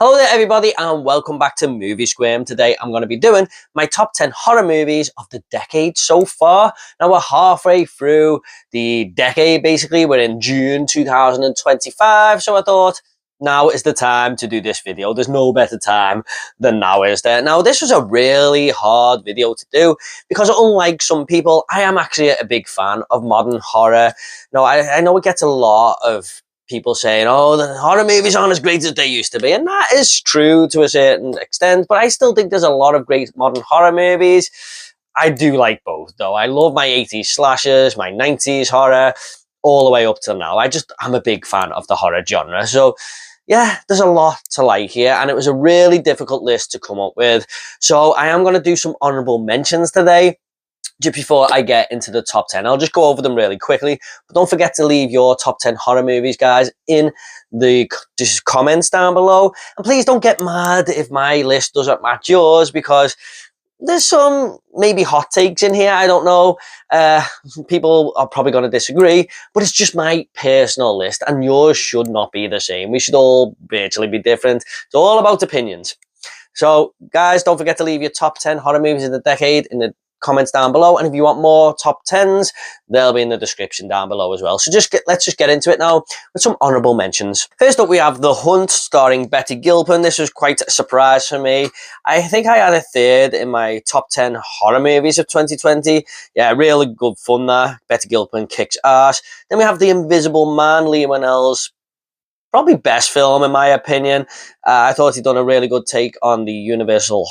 Hello there everybody and welcome back to Movie Squirm. Today I'm going to be doing my top 10 horror movies of the decade so far. Now we're halfway through the decade basically. We're in June 2025, so I thought now is the time to do this video. There's no better time than now, is there? Now this was a really hard video to do because unlike some people, I am actually a big fan of modern horror. Now I know it gets a lot of people saying, oh, the horror movies aren't as great as they used to be. And that is true to a certain extent, but I still think there's a lot of great modern horror movies. I do like both, though. I love my 80s slashers, my 90s horror, all the way up till now. I'm a big fan of the horror genre. So, yeah, there's a lot to like here, and it was a really difficult list to come up with. So I am going to do some honorable mentions today. Just before I get into the top 10, I'll just go over them really quickly. But don't forget to leave your top 10 horror movies, guys, in the comments down below. And please don't get mad if my list doesn't match yours, because there's some maybe hot takes in here. I don't know. People are probably going to disagree, but it's just my personal list, and yours should not be the same. We should all virtually be different. It's all about opinions. So, guys, don't forget to leave your top 10 horror movies of the decade in the comments down below, and if you want more top 10s, they'll be in the description down below as well. So let's just get into it now with some honorable mentions. First up, we have The Hunt, starring Betty Gilpin. This was quite a surprise for me. I think I had a third in my top 10 horror movies of 2020. Yeah, really good fun there. Betty Gilpin kicks ass. Then we have The Invisible Man, Lee Whannell's probably best film in my opinion. I thought he'd done a really good take on the Universal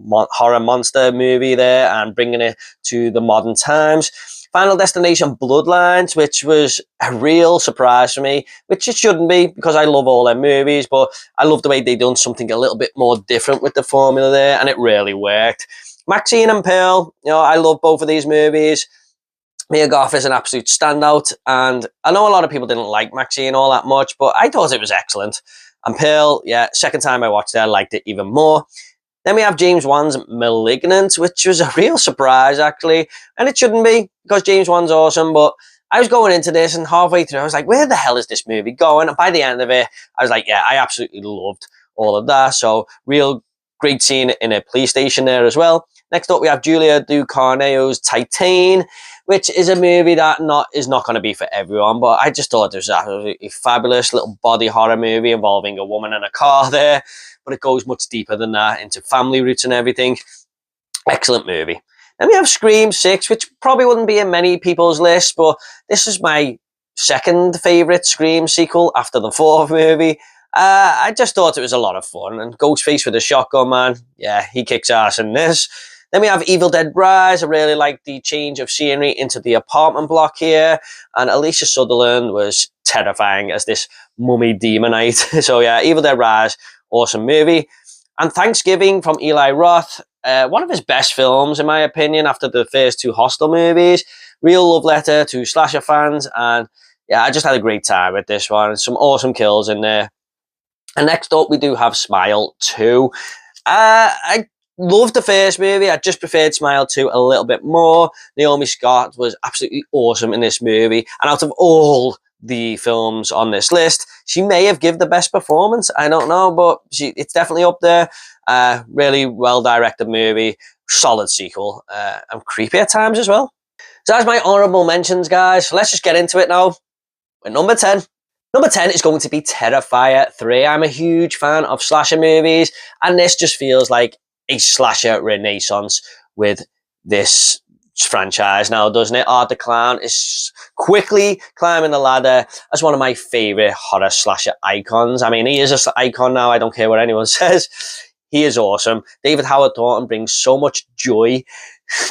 horror monster movie there and bringing it to the modern times. Final Destination Bloodlines, which was a real surprise for me, which it shouldn't be because I love all their movies, but I love the way they done something a little bit more different with the formula there, and it really worked. Maxine and Pearl, I love both of these movies. Mia Goth is an absolute standout, and I know a lot of people didn't like Maxine all that much, but I thought it was excellent. And Pearl, yeah, second time I watched it, I liked it even more. Then we have James Wan's Malignant, which was a real surprise, actually. And it shouldn't be, because James Wan's awesome, but I was going into this, and halfway through, I was like, where the hell is this movie going? And by the end of it, I was like, yeah, I absolutely loved all of that. So, real great scene in a police station there as well. Next up, we have Julia Ducournau's Titane, which is a movie that is not going to be for everyone, but I just thought it was a fabulous little body horror movie involving a woman and a car there, but it goes much deeper than that, into family roots and everything. Excellent movie. Then we have Scream 6, which probably wouldn't be in many people's lists, but this is my second favourite Scream sequel after the fourth movie. I just thought it was a lot of fun, and Ghostface with a shotgun, man, yeah, he kicks ass in this. Then we have Evil Dead Rise. I really like the change of scenery into the apartment block here. And Alicia Sutherland was terrifying as this mummy demonite. So yeah, Evil Dead Rise, awesome movie. And Thanksgiving from Eli Roth, one of his best films in my opinion after the first two Hostel movies. Real love letter to slasher fans. And yeah, I just had a great time with this one. Some awesome kills in there. And next up we do have Smile 2. I loved the first movie. I just preferred Smile 2 a little bit more. Naomi Scott was absolutely awesome in this movie. And out of all the films on this list, she may have given the best performance. I don't know, but it's definitely up there. Really well-directed movie. Solid sequel. And creepy at times as well. So that's my honourable mentions, guys. So let's just get into it now with number 10. Number 10 is going to be Terrifier 3. I'm a huge fan of slasher movies, and this just feels like a slasher renaissance with this franchise now, doesn't it? Art the Clown is quickly climbing the ladder as one of my favourite horror slasher icons. I mean, he is an icon now. I don't care what anyone says. He is awesome. David Howard Thornton brings so much joy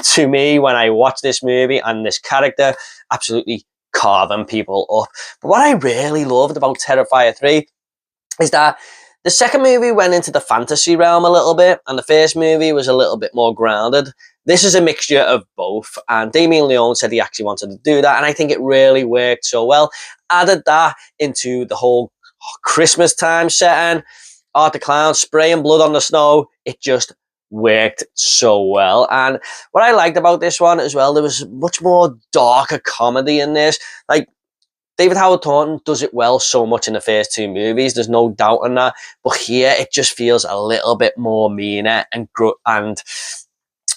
to me when I watch this movie, and this character absolutely carving people up. But what I really loved about Terrifier 3 is that the second movie went into the fantasy realm a little bit, and the first movie was a little bit more grounded. This is a mixture of both, and Damien Leone said he actually wanted to do that, and I think it really worked so well. Added that into the whole Christmas time setting, Art the Clown spraying blood on the snow, it just worked so well. And what I liked about this one as well, there was much more darker comedy in this. Like, David Howard Thornton does it well so much in the first two movies. There's no doubt on that. But here, it just feels a little bit more meaner and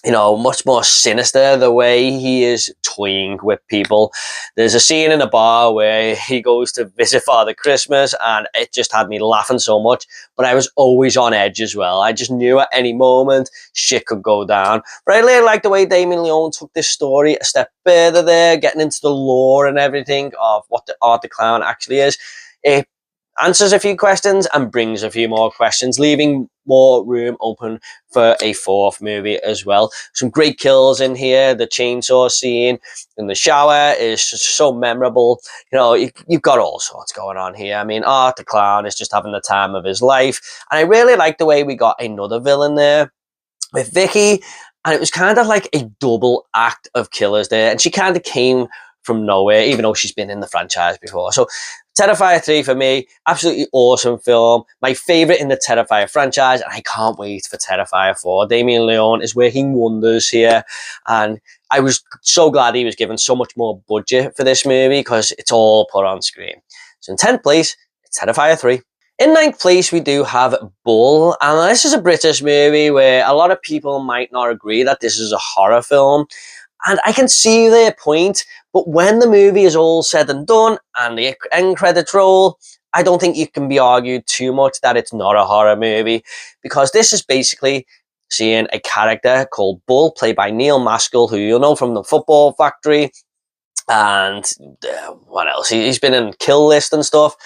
you know, much more sinister the way he is toying with people. There's a scene in a bar where he goes to visit Father Christmas, and it just had me laughing so much, but I was always on edge as well. I just knew at any moment shit could go down. But I really like the way Damien Leone took this story a step further there, getting into the lore and everything of what the Art the Clown actually is. It answers a few questions and brings a few more questions, leaving more room open for a fourth movie as well. Some great kills in here. The chainsaw scene in the shower is just so memorable. You know, you've got all sorts going on here. I mean, Art the Clown is just having the time of his life. And I really like the way we got another villain there with Vicky. And it was kind of like a double act of killers there. And she kind of came from nowhere, even though she's been in the franchise before. So Terrifier 3 for me, absolutely awesome film. My favourite in the Terrifier franchise, and I can't wait for Terrifier 4. Damien Leone is working wonders here, and I was so glad he was given so much more budget for this movie because it's all put on screen. So in 10th place, it's Terrifier 3. In 9th place, we do have Bull, and this is a British movie where a lot of people might not agree that this is a horror film. And I can see their point, but when the movie is all said and done and the end credits roll, I don't think you can be argued too much that it's not a horror movie, because this is basically seeing a character called Bull, played by Neil Maskell, who you'll know from The Football Factory, and what else? He's been in Kill List and stuff,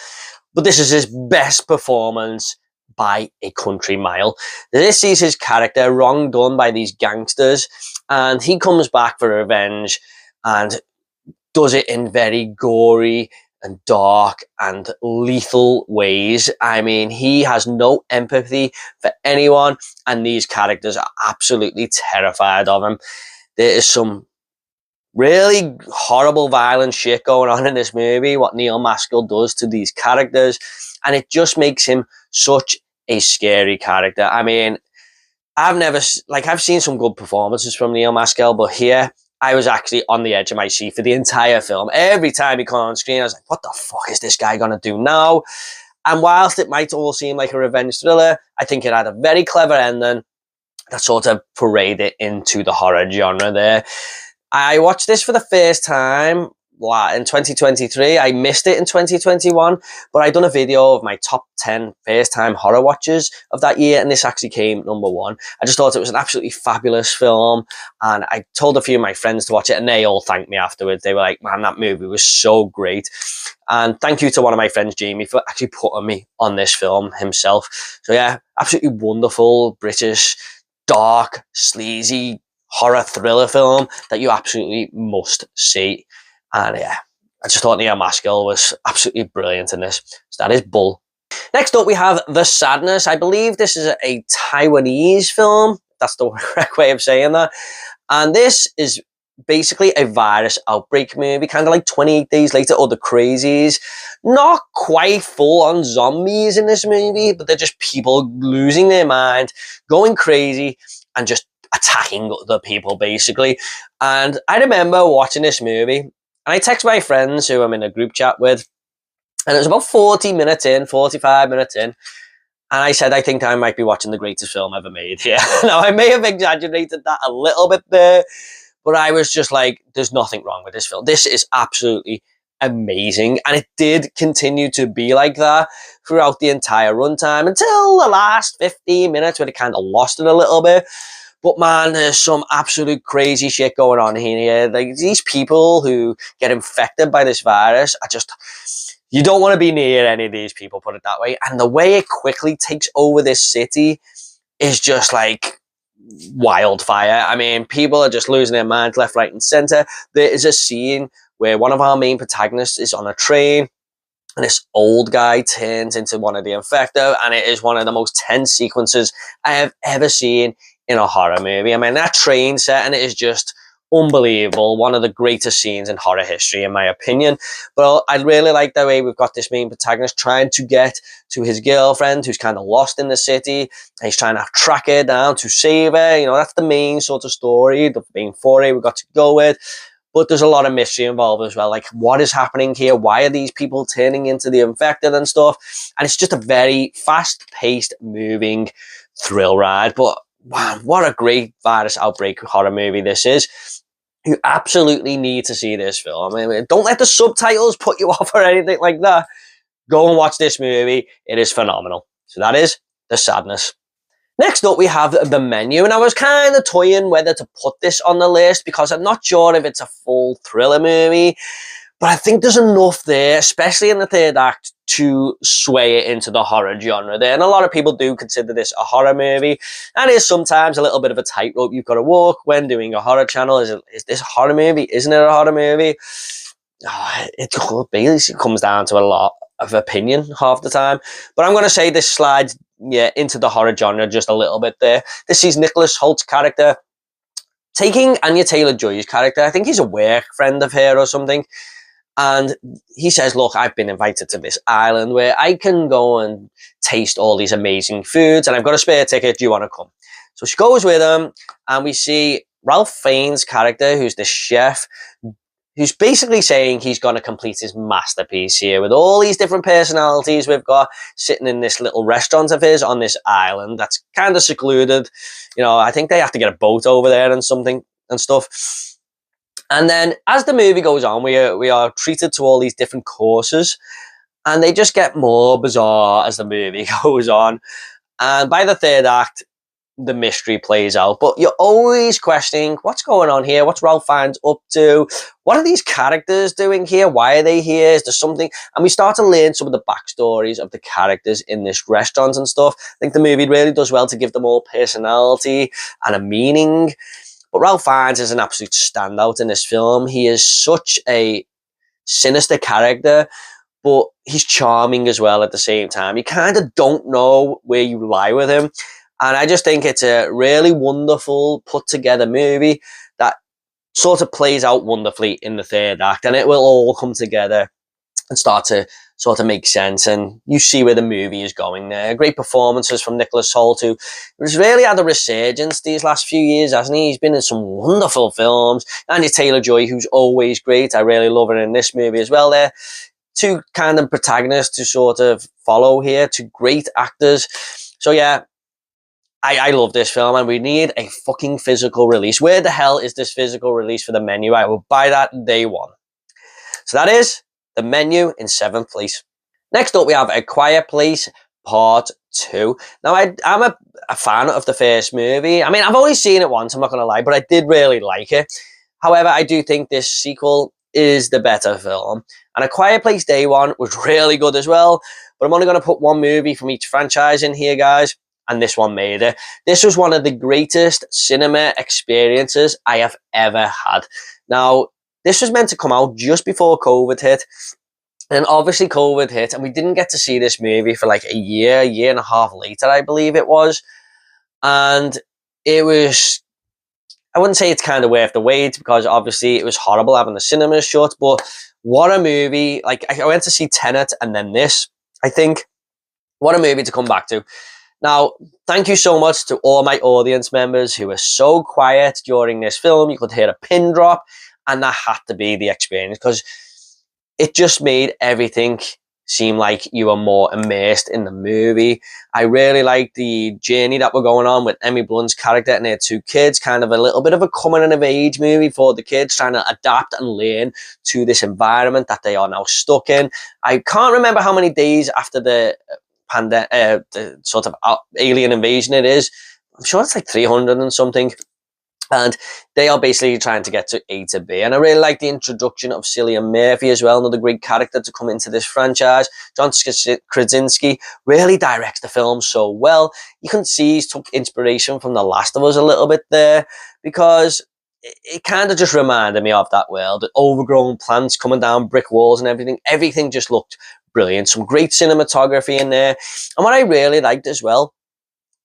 but this is his best performance by a country mile. This is his character wrong done by these gangsters, and he comes back for revenge and does it in very gory and dark and lethal ways. I mean, he has no empathy for anyone, and these characters are absolutely terrified of him. There is some really horrible, violent shit going on in this movie, what Neil Maskell does to these characters, and it just makes him such a scary character. I mean, I've seen some good performances from Neil Maskell, but here I was actually on the edge of my seat for the entire film. Every time he came on screen, I was like, what the fuck is this guy gonna do now? And whilst it might all seem like a revenge thriller, I think it had a very clever ending that sort of paraded it into the horror genre there. I watched this for the first time in 2023. I missed it in 2021, but I done a video of my top 10 first time horror watches of that year, and this actually came number one. I just thought it was an absolutely fabulous film, and I told a few of my friends to watch it, and they all thanked me afterwards. They were like, man, that movie was so great. And thank you to one of my friends, Jamie, for actually putting me on this film himself. So yeah, absolutely wonderful British, dark, sleazy horror thriller film that you absolutely must see. And yeah, I just thought Neil Maskell was absolutely brilliant in this. So that is Bull. Next up, we have The Sadness. I believe this is a Taiwanese film. That's the correct way of saying that. And this is basically a virus outbreak movie, kind of like 28 Days Later or The Crazies. Not quite full on zombies in this movie, but they're just people losing their mind, going crazy, and just attacking other people, basically. And I remember watching this movie, and I text my friends who I'm in a group chat with, and it was about 40 minutes in, 45 minutes in, and I said, I think I might be watching the greatest film ever made here. Now, I may have exaggerated that a little bit there, but I was just like, there's nothing wrong with this film. This is absolutely amazing. And it did continue to be like that throughout the entire runtime until the last 15 minutes where it kind of lost it a little bit. But man, there's some absolute crazy shit going on here. Like, these people who get infected by this virus are just, you don't want to be near any of these people, put it that way. And the way it quickly takes over this city is just like wildfire. I mean, people are just losing their minds left, right, and center. There is a scene where one of our main protagonists is on a train, and this old guy turns into one of the infected, and it is one of the most tense sequences I have ever seen in a horror movie. I mean, that train setting is just unbelievable. One of the greatest scenes in horror history, in my opinion. But I really like the way we've got this main protagonist trying to get to his girlfriend, who's kind of lost in the city, and he's trying to track her down to save her. You know, that's the main sort of story, the main foray we've got to go with. but there's a lot of mystery involved as well. Like, what is happening here? Why are these people turning into the infected and stuff? And it's just a very fast-paced, moving thrill ride. But wow, what a great virus outbreak horror movie this is. You absolutely need to see this film. I mean, don't let the subtitles put you off or anything like that. Go and watch this movie. It is phenomenal. So that is The Sadness. Next up, we have The Menu, and I was kind of toying whether to put this on the list because I'm not sure if it's a full thriller movie, but I think there's enough there, especially in the third act, to sway it into the horror genre there. And a lot of people do consider this a horror movie, and it is sometimes a little bit of a tightrope you've got to walk when doing a horror channel. Is this a horror movie? Isn't it a horror movie? It basically comes down to a lot of opinion half the time, but I'm going to say this slides into the horror genre just a little bit there. This is Nicholas Holt's character taking Anya Taylor-Joy's character. I think he's a work friend of her or something, and he says, look, I've been invited to this island where I can go and taste all these amazing foods, and I've got a spare ticket. Do you want to come? So she goes with him, and we see Ralph Fiennes' character, who's the chef, who's basically saying he's going to complete his masterpiece here with all these different personalities we've got sitting in this little restaurant of his on this island that's kind of secluded. You know, I think they have to get a boat over there and something and stuff. And then as the movie goes on, we are treated to all these different courses, and they just get more bizarre as the movie goes on. And by the third act, the mystery plays out, but you're always questioning what's going on here. What's Ralph Fiennes up to? What are these characters doing here? Why are they here? Is there something? And we start to learn some of the backstories of the characters in this restaurant and stuff. I think the movie really does well to give them all personality and a meaning. But Ralph Fiennes is an absolute standout in this film. He is such a sinister character, but he's charming as well at the same time. You kind of don't know where you lie with him. And I just think it's a really wonderful, put-together movie that sort of plays out wonderfully in the third act. And it will all come together and start to sort of make sense. And you see where the movie is going there. Great performances from Nicholas Hoult, who has really had a resurgence these last few years, hasn't he? He's been in some wonderful films. Anya Taylor-Joy, who's always great. I really love her in this movie as well there. Two kind of protagonists to sort of follow here. Two great actors. So yeah, I love this film, and we need a fucking physical release. Where the hell is this physical release for The Menu? I will buy that day one. So that is The Menu in 7th place. Next up, we have A Quiet Place Part 2. Now, I'm a fan of the first movie. I mean, I've only seen it once, I'm not going to lie, but I did really like it. However, I do think this sequel is the better film. And A Quiet Place Day 1 was really good as well, but I'm only going to put one movie from each franchise in here, guys. And this one made it. This was one of the greatest cinema experiences I have ever had. Now, this was meant to come out just before COVID hit. And obviously COVID hit, and we didn't get to see this movie for like a year and a half later, I believe it was. And it was, I wouldn't say it's kind of worth the wait, because obviously it was horrible having the cinemas shut, but what a movie. Like, I went to see Tenet and then this, I think. What a movie to come back to. Now, thank you so much to all my audience members who were so quiet during this film. You could hear a pin drop, and that had to be the experience, because it just made everything seem like you were more immersed in the movie. I really liked the journey that we're going on with Emily Blunt's character and their two kids, kind of a little bit of a coming of age movie for the kids, trying to adapt and learn to this environment that they are now stuck in. I can't remember how many days after the the sort of alien invasion it is. I'm sure it's like 300 and something. And they are basically trying to get to A to B. And I really like the introduction of Cillian Murphy as well, another great character to come into this franchise. John Krasinski really directs the film so well. You can see he's took inspiration from The Last of Us a little bit there, because it kind of just reminded me of that world. Overgrown plants coming down brick walls and everything. Everything just looked brilliant. Some great cinematography in there. And what I really liked as well,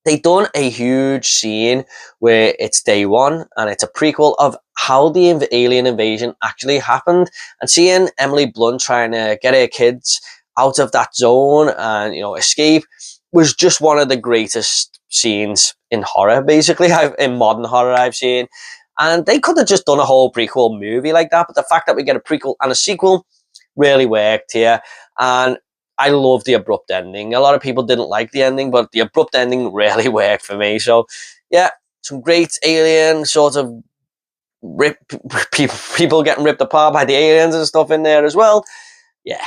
they done a huge scene where it's day one and it's a prequel of how the alien invasion actually happened, and seeing Emily Blunt trying to get her kids out of that zone and, you know, escape was just one of the greatest scenes in horror, basically, in modern horror I've seen. And they could have just done a whole prequel movie like that, but the fact that we get a prequel and a sequel really worked here. And I love the abrupt ending. A lot of people didn't like the ending, but the abrupt ending really worked for me. So yeah, some great alien sort of people getting ripped apart by the aliens and stuff in there as well. Yeah,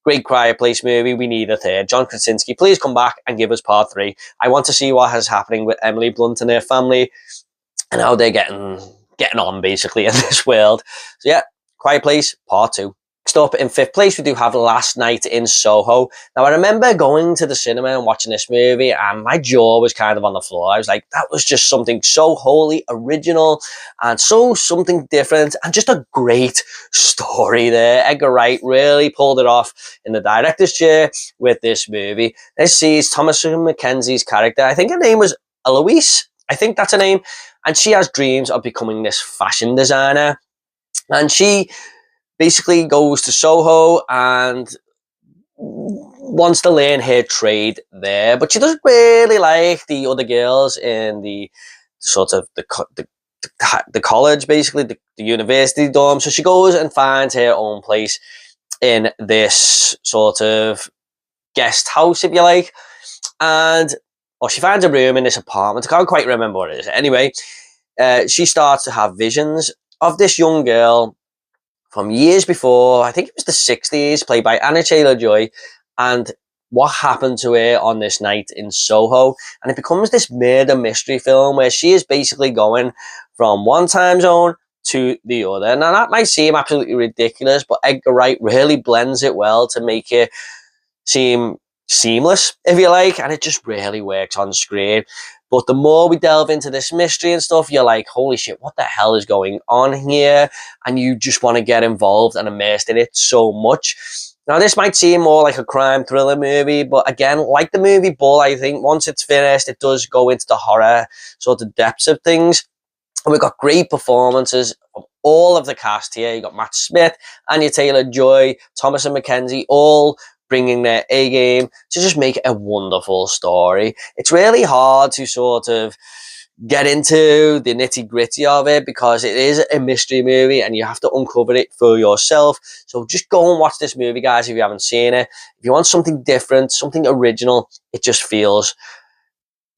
great Quiet Place movie. We need a third. John Krasinski, please come back and give us part 3. I want to see what is happening with Emily Blunt and her family and how they're getting on basically in this world. So yeah, Quiet Place part 2. Next up, in 5th place, we do have Last Night in Soho. Now, I remember going to the cinema and watching this movie, and my jaw was kind of on the floor. I was like, that was just something so wholly original and so something different, and just a great story there. Edgar Wright really pulled it off in the director's chair with this movie. Let's see, it's Thomasin McKenzie's character. I think her name was Eloise. I think that's her name. And she has dreams of becoming this fashion designer. And she basically goes to Soho and wants to learn her trade there, but she doesn't really like the other girls in the sort of the college, basically the university dorm. So she goes and finds her own place in this sort of guest house, if you like, and she finds a room in this apartment. I can't quite remember what it is. Anyway, she starts to have visions of this young girl from years before. I think it was the 60s, played by Anna Taylor-Joy, and what happened to her on this night in Soho. And it becomes this murder mystery film where she is basically going from one time zone to the other. Now, that might seem absolutely ridiculous, but Edgar Wright really blends it well to make it seem seamless, if you like, and it just really works on screen. But the more we delve into this mystery and stuff, you're like, holy shit, what the hell is going on here? And you just want to get involved and immersed in it so much. Now, this might seem more like a crime thriller movie, but again, like the movie Bull, I think once it's finished, it does go into the horror sort of depths of things. And we've got great performances from all of the cast here. You got Matt Smith, Anya Taylor-Joy, Thomasin McKenzie, all bringing their A game to just make it a wonderful story. It's really hard to sort of get into the nitty gritty of it because it is a mystery movie and you have to uncover it for yourself. So just go and watch this movie, guys, if you haven't seen it. If you want something different, something original, it just feels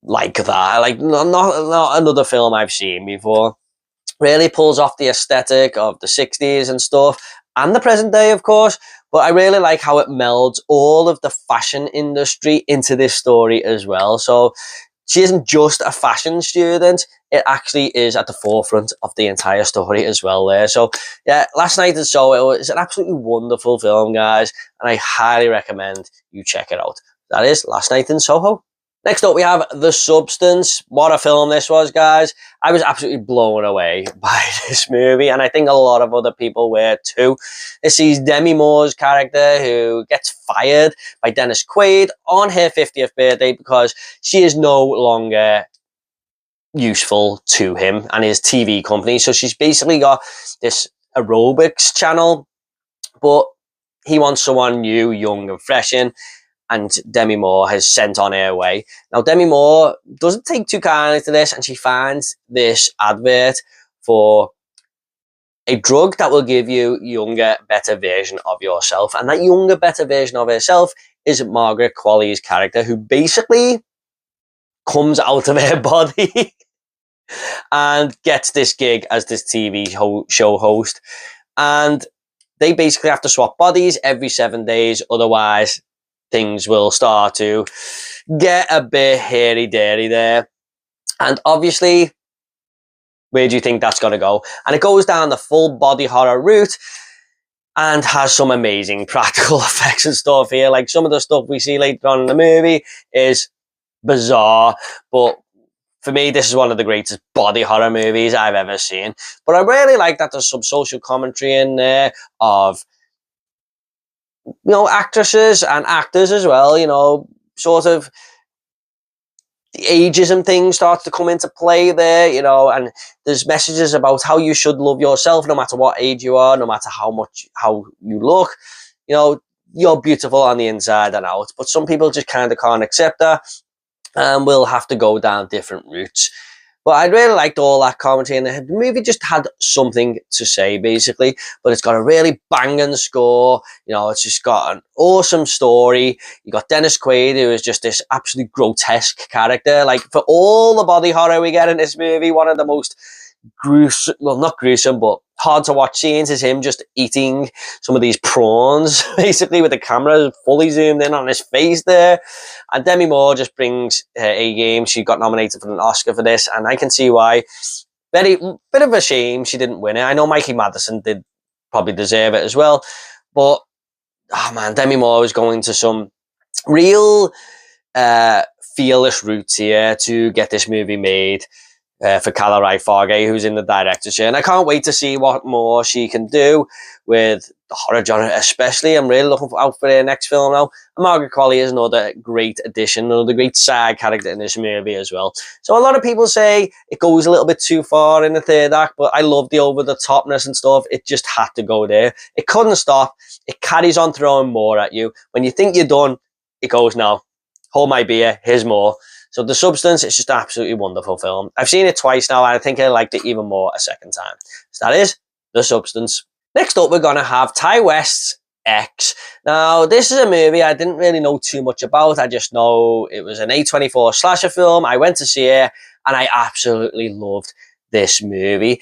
like that. Like not another film I've seen before. Really pulls off the aesthetic of the 60s and stuff, and the present day, of course. But I really like how it melds all of the fashion industry into this story as well. So she isn't just a fashion student, it actually is at the forefront of the entire story as well there. So yeah, Last Night in Soho is an absolutely wonderful film, guys, and I highly recommend you check it out. That is Last Night in Soho. Next up, we have The Substance. What a film this was, guys. I was absolutely blown away by this movie, and I think a lot of other people were too. This sees Demi Moore's character, who gets fired by Dennis Quaid on her 50th birthday because she is no longer useful to him and his TV company. So she's basically got this aerobics channel, but he wants someone new, young and fresh in. And Demi Moore has sent on her way. Now, Demi Moore doesn't take too kindly to this, and she finds this advert for a drug that will give you a younger, better version of yourself. And that younger, better version of herself is Margaret Qualley's character, who basically comes out of her body and gets this gig as this TV show host. And they basically have to swap bodies every 7 days, otherwise things will start to get a bit hairy-dairy there. And obviously, where do you think that's going to go? And it goes down the full body horror route and has some amazing practical effects and stuff here. Like some of the stuff we see later on in the movie is bizarre, but for me, this is one of the greatest body horror movies I've ever seen. But I really like that there's some social commentary in there of, you know, actresses and actors as well, you know, sort of the ageism thing starts to come into play there, you know, and there's messages about how you should love yourself no matter what age you are, no matter how you look. You know, you're beautiful on the inside and out, but some people just kind of can't accept that and will have to go down different routes. But I really liked all that commentary, and the movie just had something to say, basically. But it's got a really banging score. You know, it's just got an awesome story. You got Dennis Quaid, who is just this absolutely grotesque character. Like, for all the body horror we get in this movie, one of the most gruesome, well, not gruesome, but hard to watch scenes is him just eating some of these prawns, basically, with the camera fully zoomed in on his face there. And Demi Moore just brings her A game. She got nominated for an Oscar for this, and I can see why. Bit of a shame she didn't win it. I know Mikey Madison did probably deserve it as well, but oh man, Demi Moore is going to some real fearless roots here to get this movie made. For Kala Farge, who's in the director's chair. And I can't wait to see what more she can do with the horror genre, especially. I'm really looking out for her next film now. And Margaret Qualley is another great addition, another great side character in this movie as well. So a lot of people say it goes a little bit too far in the third act, but I love the over-the-topness and stuff. It just had to go there. It couldn't stop. It carries on throwing more at you. When you think you're done, it goes, now, hold my beer, here's more. So The Substance is just an absolutely wonderful film. I've seen it twice now, and I think I liked it even more a second time. So that is The Substance. Next up, we're going to have Ty West's X. Now, this is a movie I didn't really know too much about. I just know it was an A24 slasher film. I went to see it, and I absolutely loved this movie.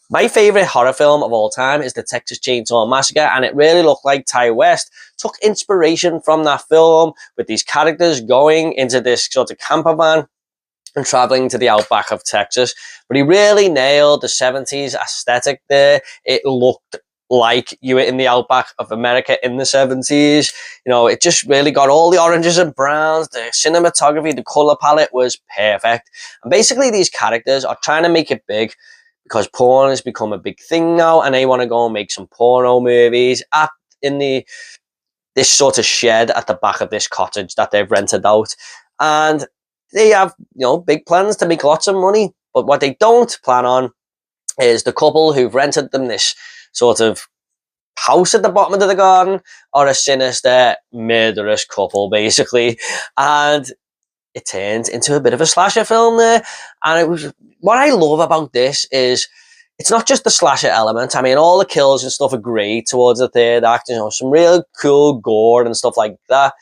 My favourite horror film of all time is the Texas Chainsaw Massacre, and it really looked like Ty West took inspiration from that film, with these characters going into this sort of camper van and travelling to the outback of Texas. But he really nailed the 70s aesthetic there. It looked like you were in the outback of America in the 70s. You know, it just really got all the oranges and browns. The cinematography, the colour palette was perfect. And basically these characters are trying to make it big, because porn has become a big thing now, and they want to go and make some porno movies in this sort of shed at the back of this cottage that they've rented out. And they have, you know, big plans to make lots of money. But what they don't plan on is the couple who've rented them this sort of house at the bottom of the garden are a sinister, murderous couple, basically. And it turns into a bit of a slasher film there. And it was, what I love about this is it's not just the slasher element. I mean, all the kills and stuff are great towards the third act, you know, some real cool gore and stuff like that.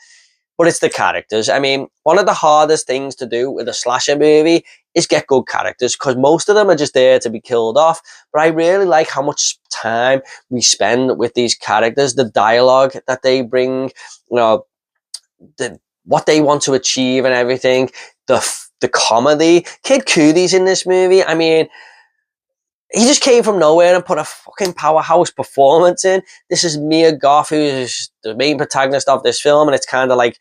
But it's the characters. I mean, one of the hardest things to do with a slasher movie is get good characters, because most of them are just there to be killed off. But I really like how much time we spend with these characters, the dialogue that they bring, you know, what they want to achieve and everything, the comedy. Kid Cudi's in this movie. I mean, he just came from nowhere and put a fucking powerhouse performance in. This is Mia Goth, who's the main protagonist of this film, and it's kind of like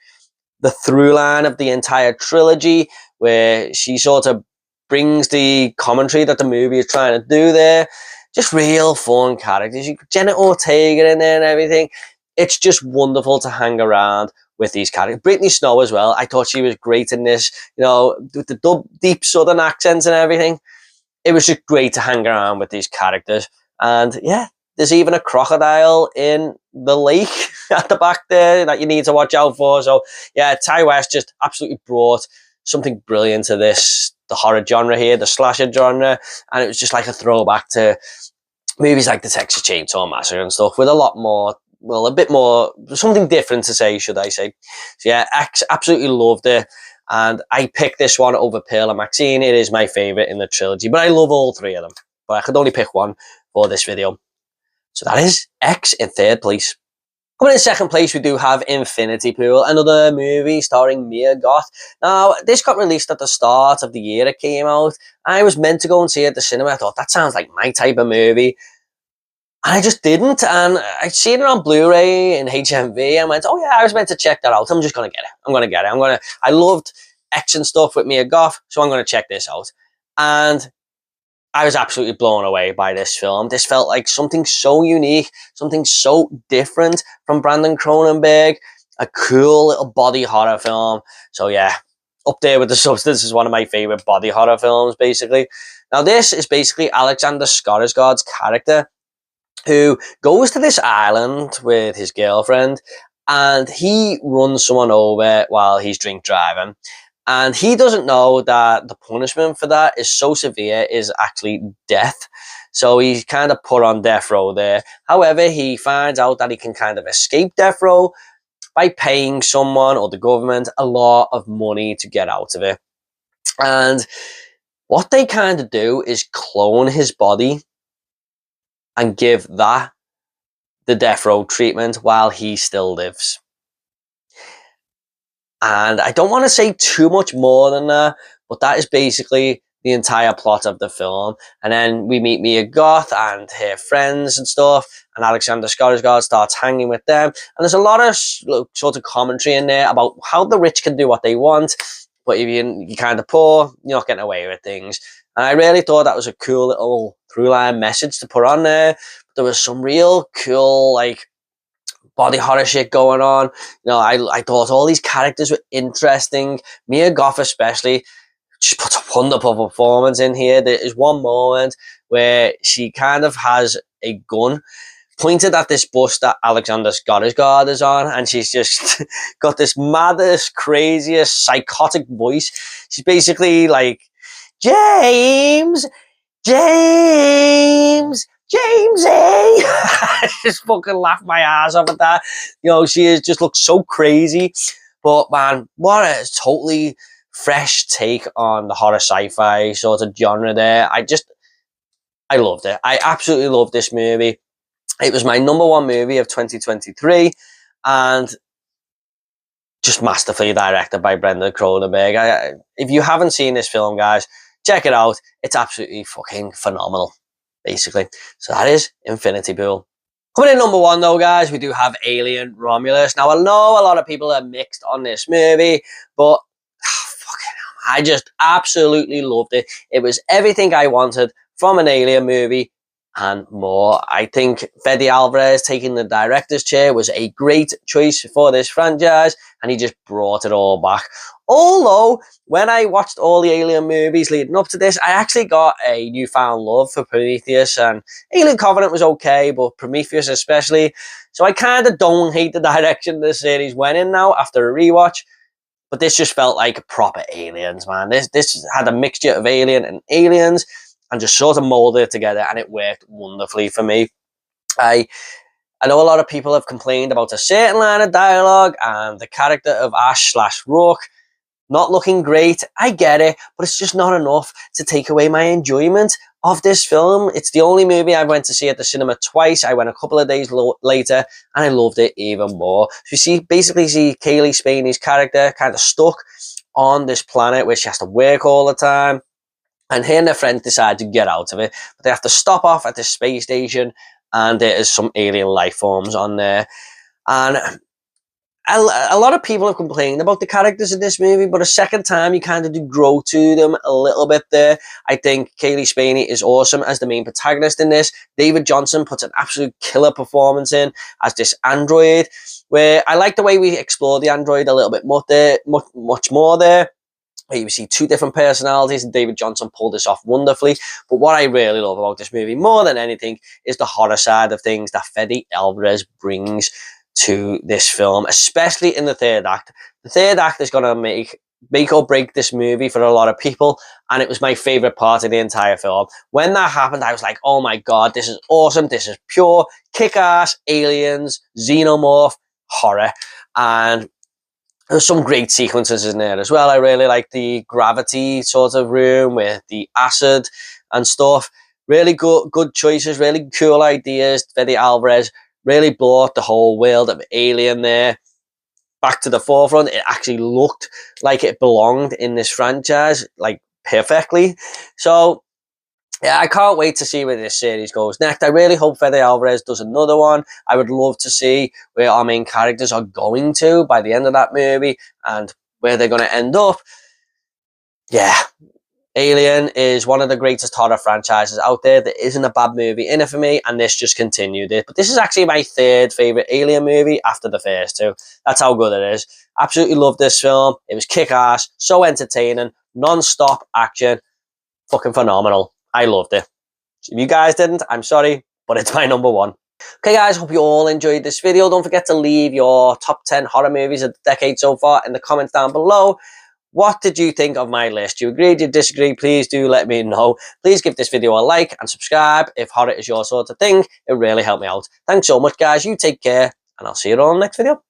the through line of the entire trilogy, where she sort of brings the commentary that the movie is trying to do there. Just real fun characters. You got Jenna Ortega in there and everything. It's just wonderful to hang around with these characters. Brittany Snow as well. I thought she was great in this, you know, with the deep southern accents and everything. It was just great to hang around with these characters. And yeah, there's even a crocodile in the lake at the back there that you need to watch out for. So yeah, Ty West just absolutely brought something brilliant to this, the horror genre here, the slasher genre. And it was just like a throwback to movies like the Texas Chainsaw Massacre and stuff, with a lot more, well, a bit more, something different to say, should I say. So yeah, absolutely loved it. And I picked this one over Pearl and Maxine. It is my favourite in the trilogy, but I love all three of them. But I could only pick one for this video. So that is X in third place. Coming in second place, we do have Infinity Pool, another movie starring Mia Goth. Now, this got released at the start of the year it came out. I was meant to go and see it at the cinema. I thought, that sounds like my type of movie. And I just didn't, and I'd seen it on Blu-ray and HMV, and went, oh yeah, I was meant to check that out. I'm just going to get it. I'm going to get it. I loved action stuff with Mia Goth, so I'm going to check this out. And I was absolutely blown away by this film. This felt like something so unique, something so different from Brandon Cronenberg, a cool little body horror film. So yeah, up there with The Substance is one of my favorite body horror films, basically. Now this is basically Alexander Skarsgård's character, who goes to this island with his girlfriend, and he runs someone over while he's drink driving. And he doesn't know that the punishment for that is so severe is actually death. So he's kind of put on death row there. However, he finds out that he can kind of escape death row by paying someone or the government a lot of money to get out of it. And what they kind of do is clone his body and give that the death row treatment while he still lives. And I don't want to say too much more than that, but that is basically the entire plot of the film. And then we meet Mia Goth and her friends and stuff, and Alexander Skarsgård starts hanging with them. And there's a lot of sort of commentary in there about how the rich can do what they want, but if you're kind of poor, you're not getting away with things. And I really thought that was a cool little through-line message to put on there. But there was some real cool, like, body horror shit going on. You know, I thought all these characters were interesting. Mia Goth especially, she puts a wonderful performance in here. There is one moment where she kind of has a gun pointed at this bus that Alexander Skarsgård is on, and she's just got this maddest, craziest, psychotic voice. She's basically like, James, James, Jamesy. I just fucking laughed my ass off at that. You know, she is just looks so crazy. But man, what a totally fresh take on the horror sci-fi sort of genre there. I loved it. I absolutely loved this movie. It was my #1 movie of 2023, and just masterfully directed by Brendan Cronenberg. If you haven't seen this film, guys, check it out. It's absolutely fucking phenomenal, basically. So that is Infinity Pool. Coming in #1 though, guys, we do have Alien Romulus. Now, I know a lot of people are mixed on this movie, but I just absolutely loved it. It was everything I wanted from an Alien movie and more. I think Fede Alvarez taking the director's chair was a great choice for this franchise, and he just brought it all back. Although, when I watched all the Alien movies leading up to this, I actually got a newfound love for Prometheus, and Alien Covenant was okay, but Prometheus especially. So I kind of don't hate the direction the series went in now after a rewatch. But this just felt like proper Aliens, man. This had a mixture of Alien and Aliens, and just sort of molded it together, and it worked wonderfully for me. I know a lot of people have complained about a certain line of dialogue and the character of Ash/Rook not looking great. I get it, but it's just not enough to take away my enjoyment of this film. It's the only movie I went to see at the cinema twice. I went a couple of days later, and I loved it even more. So you basically see Kaylee Spaney's character kind of stuck on this planet where she has to work all the time. And her and her friends decide to get out of it. But they have to stop off at this space station, and there is some alien life forms on there. And a lot of people have complained about the characters in this movie, but a second time you kind of do grow to them a little bit there. I think Kaylee Spaney is awesome as the main protagonist in this. David Johnson puts an absolute killer performance in as this android, where I like the way we explore the android a little bit much more there. You see two different personalities, and David Johnson pulled this off wonderfully. But what I really love about this movie more than anything is the horror side of things that Fede Alvarez brings to this film, especially in the third act. The third act is going to make or break this movie for a lot of people, and it was my favorite part of the entire film. When that happened, I was like, oh my god, this is awesome. This is pure kick-ass aliens, xenomorph horror. And there's some great sequences in there as well. I really like the gravity sort of room with the acid and stuff. Really good choices, really cool ideas. Fede Alvarez really brought the whole world of Alien there back to the forefront. It actually looked like it belonged in this franchise, like perfectly. So yeah, I can't wait to see where this series goes next. I really hope Fede Alvarez does another one. I would love to see where our main characters are going to by the end of that movie and where they're going to end up. Yeah, Alien is one of the greatest horror franchises out there. There isn't a bad movie in it for me, and this just continued it. But this is actually my third favourite Alien movie after the first two. That's how good it is. Absolutely love this film. It was kick-ass, so entertaining, non-stop action. Fucking phenomenal. I loved it. If you guys didn't, I'm sorry, but it's my #1. Okay, guys, hope you all enjoyed this video. Don't forget to leave your top 10 horror movies of the decade so far in the comments down below. What did you think of my list? You agreed, you disagreed? Please do let me know. Please give this video a like and subscribe if horror is your sort of thing. It really helped me out. Thanks so much, guys. You take care, and I'll see you all in the next video.